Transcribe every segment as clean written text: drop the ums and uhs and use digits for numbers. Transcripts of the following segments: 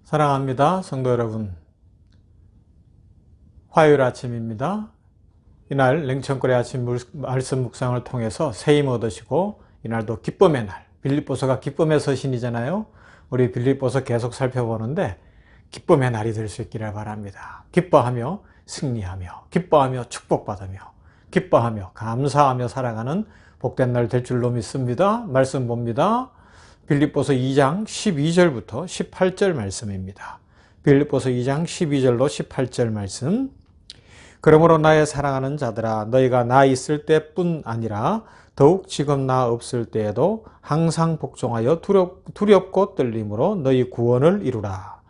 사랑합니다. 성도 여러분. 화요일 아침입니다. 이날 냉천골의 아침 말씀 묵상을 통해서 새힘 얻으시고 이날도 기쁨의 날, 빌립보서가 기쁨의 서신이잖아요. 우리 빌립보서 계속 살펴보는데 기쁨의 날이 될 수 있기를 바랍니다. 기뻐하며 승리하며 기뻐하며 축복받으며 기뻐하며 감사하며 살아가는 복된 날 될 줄로 믿습니다. 말씀 봅니다. 빌립보서 2장 12절부터 18절 말씀입니다. 빌립보서 2장 12절로 18절 말씀. 그러므로 나의 사랑하는 자들아, 너희가 나 있을 때뿐 아니라 더욱 지금 나 없을 때에도 항상 복종하여 두렵고 떨림으로 너희 구원을 이루라.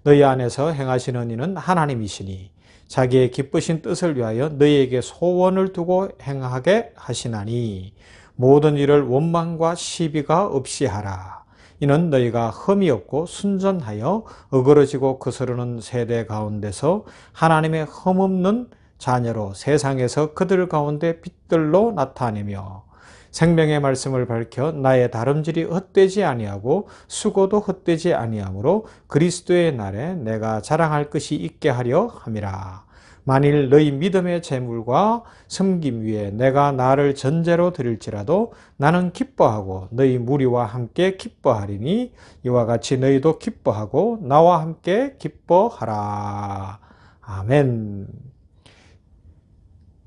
너희 안에서 행하시는 이는 하나님이시니 자기의 기쁘신 뜻을 위하여 너희에게 소원을 두고 행하게 하시나니 모든 일을 원망과 시비가 없이 하라. 이는 너희가 흠이 없고 순전하여 어그러지고 거스르는 세대 가운데서 하나님의 흠없는 자녀로 세상에서 그들 가운데 빛들로 나타내며 생명의 말씀을 밝혀 나의 다름질이 헛되지 아니하고 수고도 헛되지 아니하므로 그리스도의 날에 내가 자랑할 것이 있게 하려 함이라. 만일 너희 믿음의 재물과 섬김 위에 내가 나를 전제로 드릴지라도 나는 기뻐하고 너희 무리와 함께 기뻐하리니 이와 같이 너희도 기뻐하고 나와 함께 기뻐하라. 아멘.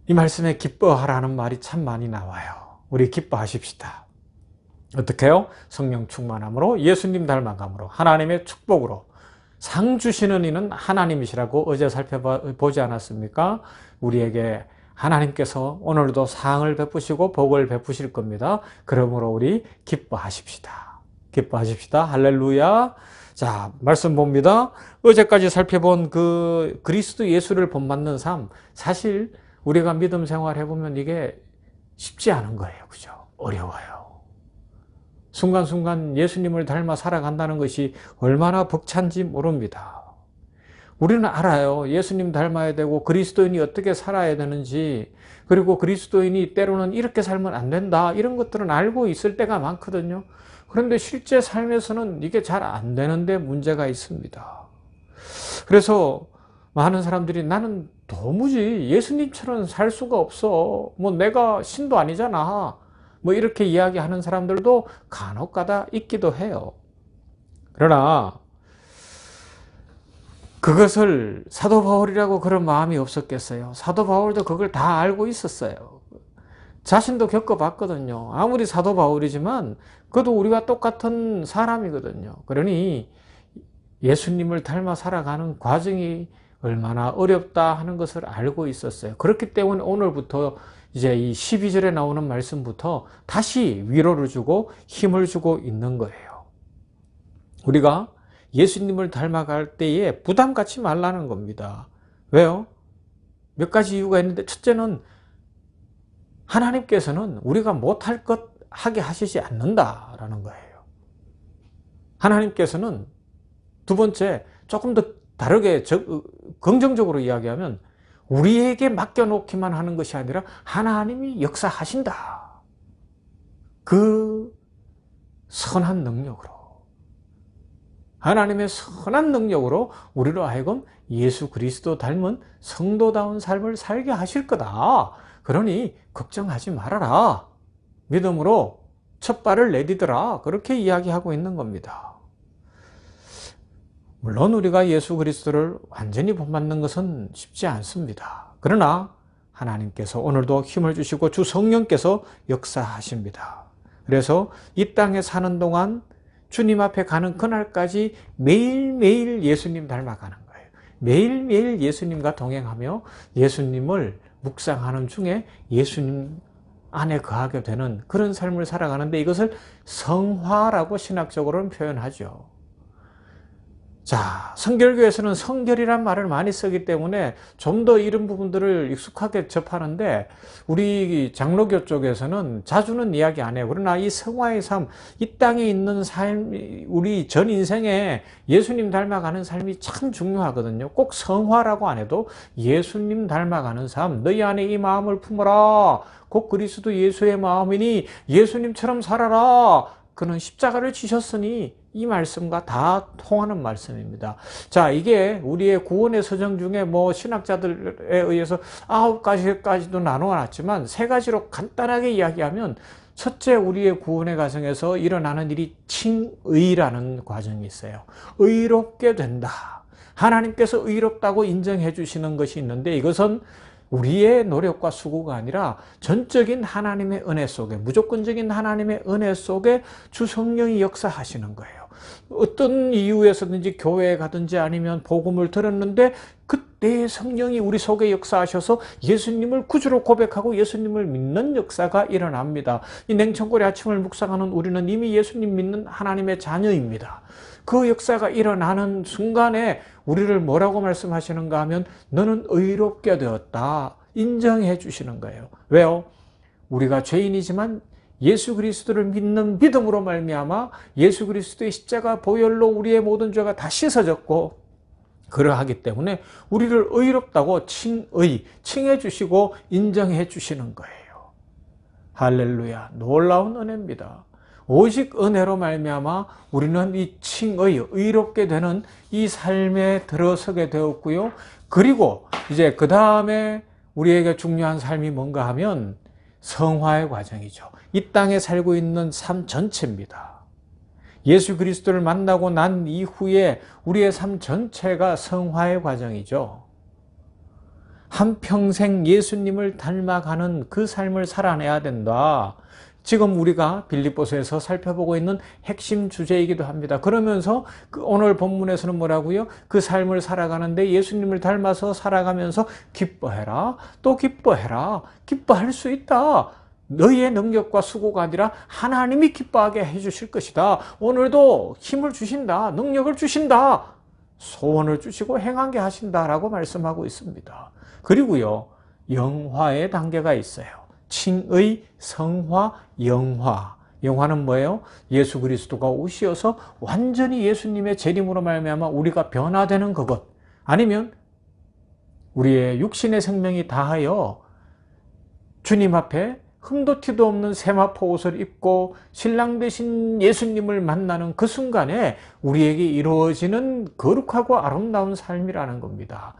이 말씀에 기뻐하라는 말이 참 많이 나와요. 우리 기뻐하십시다. 어떻게 해요? 성령 충만함으로, 예수님 닮아감으로, 하나님의 축복으로. 상 주시는 이는 하나님이시라고 어제 살펴보지 않았습니까? 우리에게 하나님께서 오늘도 상을 베푸시고 복을 베푸실 겁니다. 그러므로 우리 기뻐하십시다. 기뻐하십시다. 할렐루야. 자, 말씀 봅니다. 어제까지 살펴본 그 그리스도 예수를 본받는 삶, 사실 우리가 믿음 생활 해보면 이게 쉽지 않은 거예요. 그죠? 어려워요. 순간순간 예수님을 닮아 살아간다는 것이 얼마나 벅찬지 모릅니다. 우리는 알아요. 예수님 닮아야 되고 그리스도인이 어떻게 살아야 되는지, 그리고 그리스도인이 때로는 이렇게 살면 안 된다, 이런 것들은 알고 있을 때가 많거든요. 그런데 실제 삶에서는 이게 잘 안 되는데 문제가 있습니다. 그래서 많은 사람들이 나는 도무지 예수님처럼 살 수가 없어. 뭐 내가 신도 아니잖아. 뭐 이렇게 이야기하는 사람들도 간혹가다 있기도 해요. 그러나 그것을 사도 바울이라고 그런 마음이 없었겠어요? 사도 바울도 그걸 다 알고 있었어요. 자신도 겪어봤거든요. 아무리 사도 바울이지만 그도 우리와 똑같은 사람이거든요. 그러니 예수님을 닮아 살아가는 과정이 얼마나 어렵다 하는 것을 알고 있었어요. 그렇기 때문에 오늘부터 이제 이 12절에 나오는 말씀부터 다시 위로를 주고 힘을 주고 있는 거예요. 우리가 예수님을 닮아갈 때에 부담 갖지 말라는 겁니다. 왜요? 몇 가지 이유가 있는데, 첫째는 하나님께서는 우리가 못할 것 하게 하시지 않는다라는 거예요. 하나님께서는, 두 번째, 조금 더 다르게 긍정적으로 이야기하면 우리에게 맡겨놓기만 하는 것이 아니라 하나님이 역사하신다. 그 선한 능력으로, 하나님의 선한 능력으로 우리로 하여금 예수 그리스도 닮은 성도다운 삶을 살게 하실 거다. 그러니 걱정하지 말아라. 믿음으로 첫 발을 내디더라. 그렇게 이야기하고 있는 겁니다. 물론 우리가 예수 그리스도를 완전히 본받는 것은 쉽지 않습니다. 그러나 하나님께서 오늘도 힘을 주시고 주 성령께서 역사하십니다. 그래서 이 땅에 사는 동안 주님 앞에 가는 그날까지 매일매일 예수님 닮아가는 거예요. 매일매일 예수님과 동행하며 예수님을 묵상하는 중에 예수님 안에 거하게 되는 그런 삶을 살아가는데, 이것을 성화라고 신학적으로는 표현하죠. 자, 성결교에서는 성결이란 말을 많이 쓰기 때문에 좀 더 이런 부분들을 익숙하게 접하는데, 우리 장로교 쪽에서는 자주는 이야기 안 해요. 그러나 이 성화의 삶, 이 땅에 있는 삶, 우리 전 인생에 예수님 닮아가는 삶이 참 중요하거든요. 꼭 성화라고 안 해도 예수님 닮아가는 삶, 너희 안에 이 마음을 품어라. 곧 그리스도 예수의 마음이니 예수님처럼 살아라. 그는 십자가를 지셨으니 이 말씀과 다 통하는 말씀입니다. 자, 이게 우리의 구원의 서정 중에 뭐 신학자들에 의해서 9가지까지도 나누어놨지만 3가지로 간단하게 이야기하면, 첫째, 우리의 구원의 과정에서 일어나는 일이 칭의라는 과정이 있어요. 의롭게 된다. 하나님께서 의롭다고 인정해 주시는 것이 있는데, 이것은 우리의 노력과 수고가 아니라 전적인 하나님의 은혜 속에, 무조건적인 하나님의 은혜 속에 주 성령이 역사하시는 거예요. 어떤 이유에서든지 교회에 가든지 아니면 복음을 들었는데 그때 성령이 우리 속에 역사하셔서 예수님을 구주로 고백하고 예수님을 믿는 역사가 일어납니다. 이 냉천골의 아침을 묵상하는 우리는 이미 예수님 믿는 하나님의 자녀입니다. 그 역사가 일어나는 순간에 우리를 뭐라고 말씀하시는가 하면, 너는 의롭게 되었다 인정해 주시는 거예요. 왜요? 우리가 죄인이지만 예수 그리스도를 믿는 믿음으로 말미암아 예수 그리스도의 십자가 보혈로 우리의 모든 죄가 다 씻어졌고, 그러하기 때문에 우리를 의롭다고 칭해 주시고 인정해 주시는 거예요. 할렐루야, 놀라운 은혜입니다. 오직 은혜로 말미암아 우리는 이 의롭게 되는 이 삶에 들어서게 되었고요. 그리고 이제 그 다음에 우리에게 중요한 삶이 뭔가 하면 성화의 과정이죠. 이 땅에 살고 있는 삶 전체입니다. 예수 그리스도를 만나고 난 이후에 우리의 삶 전체가 성화의 과정이죠. 한평생 예수님을 닮아가는 그 삶을 살아내야 된다. 지금 우리가 빌립보서에서 살펴보고 있는 핵심 주제이기도 합니다. 그러면서 오늘 본문에서는 뭐라고요? 그 삶을 살아가는데 예수님을 닮아서 살아가면서 기뻐해라. 또 기뻐해라. 기뻐할 수 있다. 너희의 능력과 수고가 아니라 하나님이 기뻐하게 해주실 것이다. 오늘도 힘을 주신다. 능력을 주신다. 소원을 주시고 행하게 하신다라고 말씀하고 있습니다. 그리고요, 영화의 단계가 있어요. 칭의, 성화, 영화. 영화는 뭐예요? 예수 그리스도가 오시어서 완전히 예수님의 재림으로 말미암아 우리가 변화되는 그것. 아니면 우리의 육신의 생명이 다하여 주님 앞에 흠도 티도 없는 세마포 옷을 입고 신랑 되신 예수님을 만나는 그 순간에 우리에게 이루어지는 거룩하고 아름다운 삶이라는 겁니다.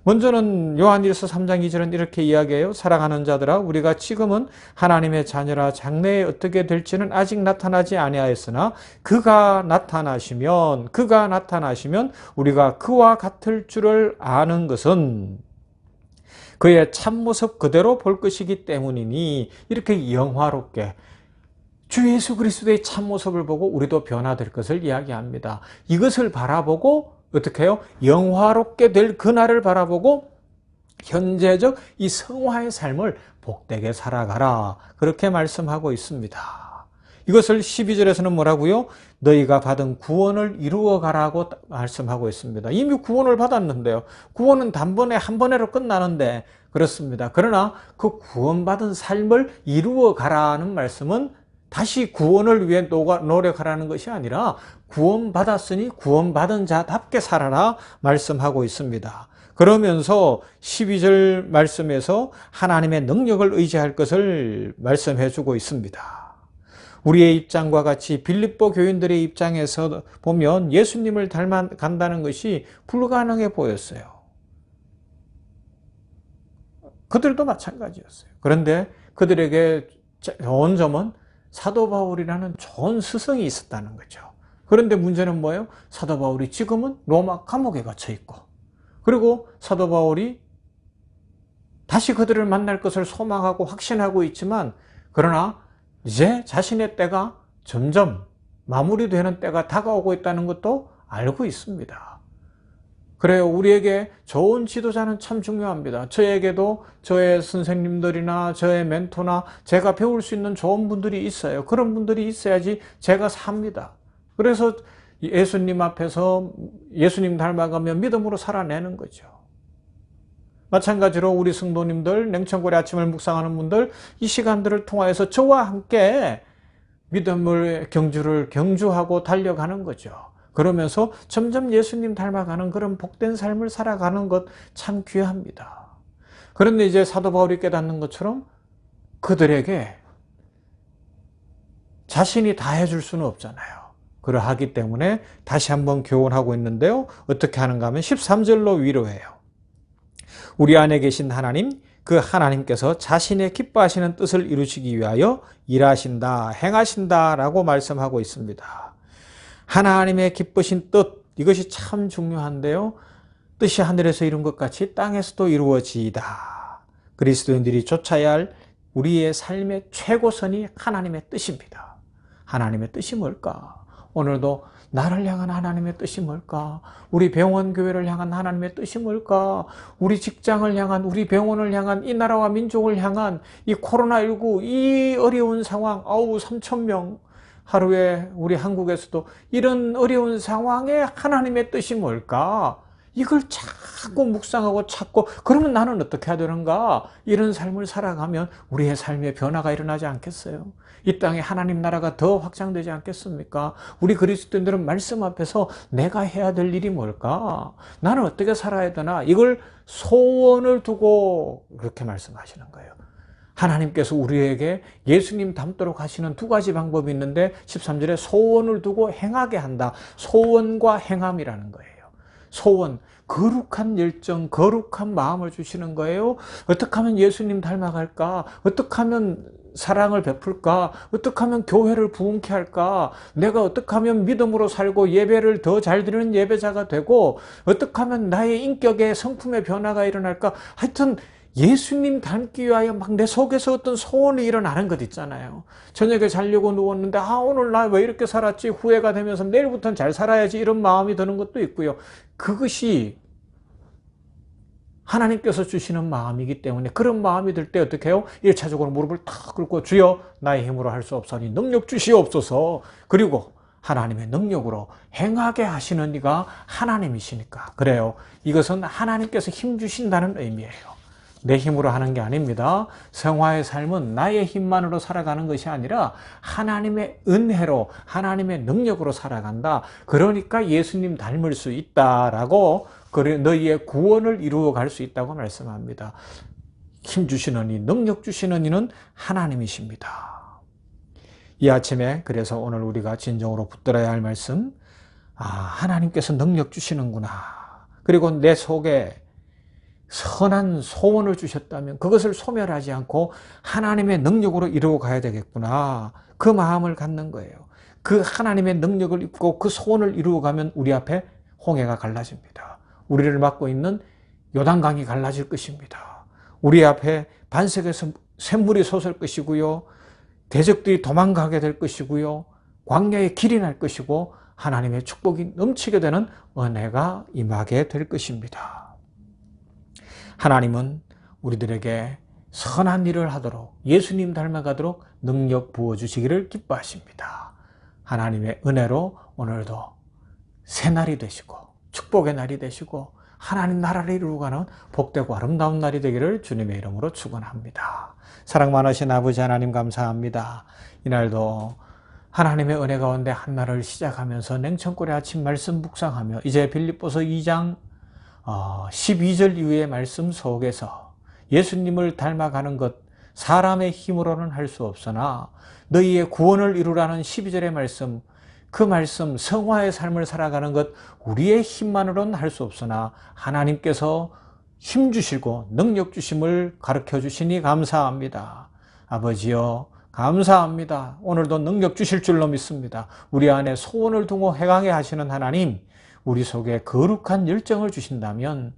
먼저는 요한일서 3장 2절은 이렇게 이야기해요. 사랑하는 자들아, 우리가 지금은 하나님의 자녀라. 장래에 어떻게 될지는 아직 나타나지 아니하였으나 그가 나타나시면 우리가 그와 같을 줄을 아는 것은 그의 참모습 그대로 볼 것이기 때문이니, 이렇게 영화롭게 주 예수 그리스도의 참모습을 보고 우리도 변화될 것을 이야기합니다. 이것을 바라보고 어떻게 해요? 영화롭게 될 그날을 바라보고 현재적 이 성화의 삶을 복되게 살아가라. 그렇게 말씀하고 있습니다. 이것을 12절에서는 뭐라고요? 너희가 받은 구원을 이루어가라고 말씀하고 있습니다. 이미 구원을 받았는데요. 구원은 단번에 한 번에로 끝나는데, 그렇습니다. 그러나 그 구원받은 삶을 이루어가라는 말씀은 다시 구원을 위해 노력하라는 것이 아니라 구원받았으니 구원받은 자답게 살아라 말씀하고 있습니다. 그러면서 12절 말씀에서 하나님의 능력을 의지할 것을 말씀해 주고 있습니다. 우리의 입장과 같이 빌립보 교인들의 입장에서 보면 예수님을 닮아간다는 것이 불가능해 보였어요. 그들도 마찬가지였어요. 그런데 그들에게 좋은 점은 사도 바울이라는 좋은 스승이 있었다는 거죠. 그런데 문제는 뭐예요? 사도 바울이 지금은 로마 감옥에 갇혀 있고, 그리고 사도 바울이 다시 그들을 만날 것을 소망하고 확신하고 있지만, 그러나 이제 자신의 때가 점점 마무리되는 때가 다가오고 있다는 것도 알고 있습니다. 그래요. 우리에게 좋은 지도자는 참 중요합니다. 저에게도 저의 선생님들이나 저의 멘토나 제가 배울 수 있는 좋은 분들이 있어요. 그런 분들이 있어야지 제가 삽니다. 그래서 예수님 앞에서 예수님 닮아가며 믿음으로 살아내는 거죠. 마찬가지로 우리 성도님들, 냉천골의 아침을 묵상하는 분들, 이 시간들을 통하여서 저와 함께 믿음을 경주하고 달려가는 거죠. 그러면서 점점 예수님 닮아가는 그런 복된 삶을 살아가는 것 참 귀합니다. 그런데 이제 사도 바울이 깨닫는 것처럼 그들에게 자신이 다 해줄 수는 없잖아요. 그러하기 때문에 다시 한번 교훈하고 있는데요. 어떻게 하는가 하면 13절로 위로해요. 우리 안에 계신 하나님, 그 하나님께서 자신의 기뻐하시는 뜻을 이루시기 위하여 일하신다, 행하신다 라고 말씀하고 있습니다. 하나님의 기쁘신 뜻, 이것이 참 중요한데요. 뜻이 하늘에서 이룬 것 같이 땅에서도 이루어지이다. 그리스도인들이 쫓아야 할 우리의 삶의 최고선이 하나님의 뜻입니다. 하나님의 뜻이 뭘까? 오늘도 나를 향한 하나님의 뜻이 뭘까? 우리 병원 교회를 향한 하나님의 뜻이 뭘까? 우리 직장을 향한, 우리 병원을 향한, 이 나라와 민족을 향한 이 코로나19 이 어려운 상황, 3,000명 하루에 우리 한국에서도 이런 어려운 상황에 하나님의 뜻이 뭘까? 이걸 자꾸 묵상하고 찾고, 그러면 나는 어떻게 해야 되는가? 이런 삶을 살아가면 우리의 삶에 변화가 일어나지 않겠어요? 이 땅에 하나님 나라가 더 확장되지 않겠습니까? 우리 그리스도인들은 말씀 앞에서 내가 해야 될 일이 뭘까? 나는 어떻게 살아야 되나? 이걸 소원을 두고 그렇게 말씀하시는 거예요. 하나님께서 우리에게 예수님 닮도록 하시는 두 가지 방법이 있는데 13절에 소원을 두고 행하게 한다. 소원과 행함이라는 거예요. 소원, 거룩한 열정, 거룩한 마음을 주시는 거예요. 어떻게 하면 예수님 닮아갈까? 어떻게 하면 사랑을 베풀까? 어떻게 하면 교회를 부흥케 할까? 내가 어떻게 하면 믿음으로 살고 예배를 더 잘 드리는 예배자가 되고, 어떻게 하면 나의 인격의 성품의 변화가 일어날까? 하여튼 예수님 닮기 위하여 막 내 속에서 어떤 소원이 일어나는 것 있잖아요. 저녁에 자려고 누웠는데 오늘 나 왜 이렇게 살았지? 후회가 되면서 내일부터는 잘 살아야지, 이런 마음이 드는 것도 있고요. 그것이 하나님께서 주시는 마음이기 때문에, 그런 마음이 들 때 어떻게 해요? 1차적으로 무릎을 탁 꿇고 주여 나의 힘으로 할 수 없사니 능력 주시옵소서. 그리고 하나님의 능력으로 행하게 하시는 이가 하나님이시니까. 그래요. 이것은 하나님께서 힘 주신다는 의미예요. 내 힘으로 하는 게 아닙니다. 성화의 삶은 나의 힘만으로 살아가는 것이 아니라 하나님의 은혜로, 하나님의 능력으로 살아간다. 그러니까 예수님 닮을 수 있다라고, 너희의 구원을 이루어 갈 수 있다고 말씀합니다. 힘 주시는 이, 능력 주시는 이는 하나님이십니다. 이 아침에 그래서 오늘 우리가 진정으로 붙들어야 할 말씀, 하나님께서 능력 주시는구나. 그리고 내 속에 선한 소원을 주셨다면 그것을 소멸하지 않고 하나님의 능력으로 이루어 가야 되겠구나. 그 마음을 갖는 거예요. 그 하나님의 능력을 입고 그 소원을 이루어 가면 우리 앞에 홍해가 갈라집니다. 우리를 막고 있는 요단강이 갈라질 것입니다. 우리 앞에 반석에서 샘물이 솟을 것이고요. 대적들이 도망가게 될 것이고요. 광야에 길이 날 것이고 하나님의 축복이 넘치게 되는 은혜가 임하게 될 것입니다. 하나님은 우리들에게 선한 일을 하도록, 예수님 닮아가도록 능력 부어주시기를 기뻐하십니다. 하나님의 은혜로 오늘도 새날이 되시고 축복의 날이 되시고 하나님 나라를 이루어가는 복되고 아름다운 날이 되기를 주님의 이름으로 축원합니다. 사랑 많으신 아버지 하나님 감사합니다. 이날도 하나님의 은혜 가운데 한 날을 시작하면서 냉천골의 아침 말씀 묵상하며 이제 빌립보서 2장 12절 이후의 말씀 속에서 예수님을 닮아가는 것, 사람의 힘으로는 할 수 없으나 너희의 구원을 이루라는 12절의 말씀, 그 말씀, 성화의 삶을 살아가는 것, 우리의 힘만으로는 할 수 없으나 하나님께서 힘 주시고 능력 주심을 가르쳐 주시니 감사합니다. 아버지여 감사합니다. 오늘도 능력 주실 줄로 믿습니다. 우리 안에 소원을 두고 행하게 하시는 하나님, 우리 속에 거룩한 열정을 주신다면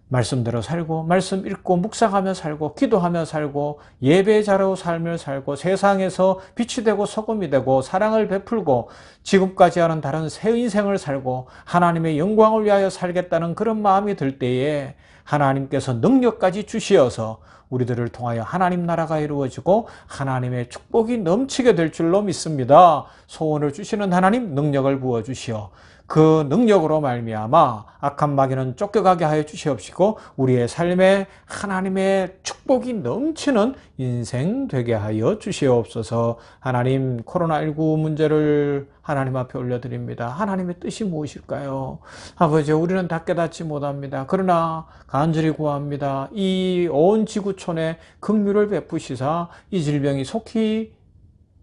말씀대로 살고, 말씀 읽고 묵상하며 살고, 기도하며 살고, 예배자로 살며 살고, 세상에서 빛이 되고 소금이 되고 사랑을 베풀고 지금까지 하는 다른 새 인생을 살고 하나님의 영광을 위하여 살겠다는 그런 마음이 들 때에 하나님께서 능력까지 주시어서 우리들을 통하여 하나님 나라가 이루어지고 하나님의 축복이 넘치게 될 줄로 믿습니다. 소원을 주시는 하나님, 능력을 부어주시어 그 능력으로 말미암아 악한 마귀는 쫓겨가게 하여 주시옵시고 우리의 삶에 하나님의 축복이 넘치는 인생 되게 하여 주시옵소서. 하나님, 코로나19 문제를 하나님 앞에 올려드립니다. 하나님의 뜻이 무엇일까요? 아버지, 우리는 다 깨닫지 못합니다. 그러나 간절히 구합니다. 이 온 지구촌에 긍휼을 베푸시사 이 질병이 속히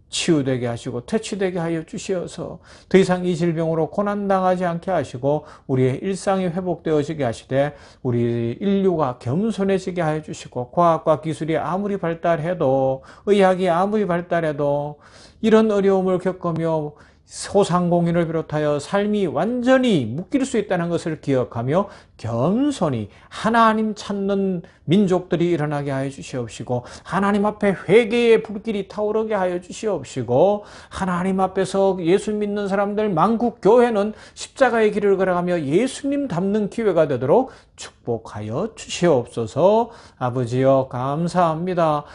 치유되게 하시고 퇴치되게 하여 주시어서 더 이상 이 질병으로 고난당하지 않게 하시고 우리의 일상이 회복되어지게 하시되 우리 인류가 겸손해지게 하여 주시고 과학과 기술이 아무리 발달해도 의학이 아무리 발달해도 이런 어려움을 겪으며 소상공인을 비롯하여 삶이 완전히 묶일 수 있다는 것을 기억하며 겸손히 하나님 찾는 민족들이 일어나게 하여 주시옵시고 하나님 앞에 회개의 불길이 타오르게 하여 주시옵시고 하나님 앞에서 예수 믿는 사람들 만국교회는 십자가의 길을 걸어가며 예수님 닮는 기회가 되도록 축복하여 주시옵소서. 아버지여 감사합니다.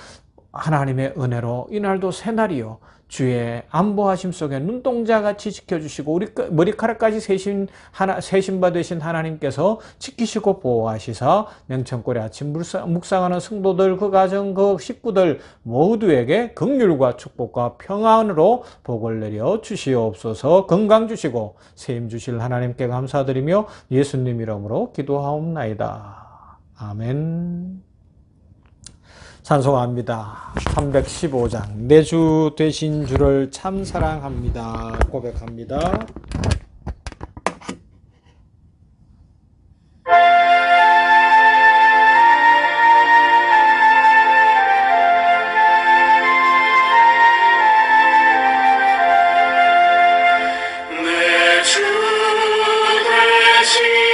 하나님의 은혜로 이날도 새날이요 주의 안보하심 속에 눈동자같이 지켜주시고 우리 머리카락까지 세신바 되신 하나님께서 지키시고 보호하시사 명천골의 아침 묵상하는 성도들 그 가정 그 식구들 모두에게 긍휼과 축복과 평안으로 복을 내려 주시옵소서. 건강 주시고 세임 주실 하나님께 감사드리며 예수님 이름으로 기도하옵나이다. 아멘. 찬송합니다. 315장 내 주 되신 주를 참 사랑합니다. 고백합니다. 내 주 되신